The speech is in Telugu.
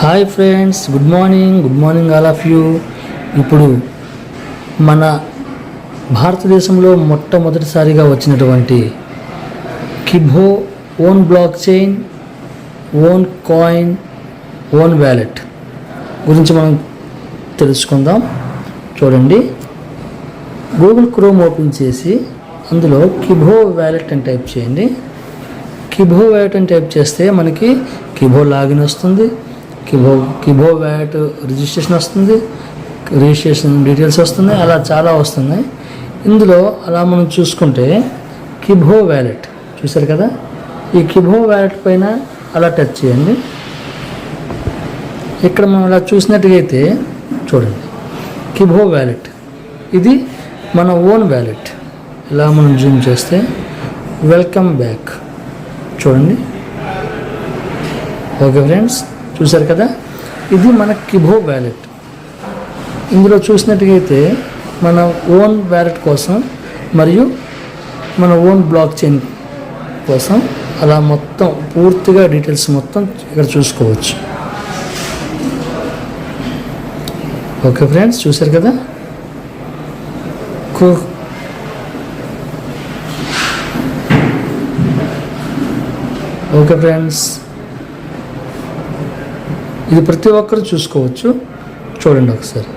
Hi friends, good morning all of you. ఇప్పుడు మన భారతదేశంలో మొట్టమొదటిసారిగా వచ్చినటువంటి Kibo own blockchain, own coin, own wallet గురించి మనం తెలుసుకుందాం. చూడండి, గూగుల్ క్రోమ్ ఓపెన్ చేసి అందులో కిబో వ్యాలెట్ అని టైప్ చేయండి. కిబో వ్యాలెట్ అని టైప్ చేస్తే మనకి కిబో లాగిన్ వస్తుంది, కిబో వ్యాలెట్ రిజిస్ట్రేషన్ వస్తుంది, రిజిస్ట్రేషన్ డీటెయిల్స్ వస్తున్నాయి, అలా చాలా వస్తున్నాయి. ఇందులో అలా మనం చూసుకుంటే కిబో వ్యాలెట్ చూసారు కదా, ఈ కిబో వ్యాలెట్ పైన అలా టచ్ చేయండి. ఇక్కడ మనం అలా చూసినట్టుగైతే చూడండి, కిబో వ్యాలెట్ ఇది మన ఓన్ వ్యాలెట్. ఇలా మనం జూమ్ చేస్తే వెల్కమ్ బ్యాక్ చూడండి. ఓకే ఫ్రెండ్స్, చూసారు కదా, ఇది మన కిబో వ్యాలెట్. ఇందులో చూసినట్టుగైతే మన ఓన్ వ్యాలెట్ కోసం మరియు మన ఓన్ బ్లాక్ చైన్ కోసం అలా మొత్తం పూర్తిగా డీటెయిల్స్ మొత్తం ఇక్కడ చూసుకోవచ్చు. ఓకే ఫ్రెండ్స్, చూసారు కదా. ఓకే ఫ్రెండ్స్, ఇది ప్రతి ఒక్కరు చూసుకోవచ్చు. చూడండి ఒకసారి.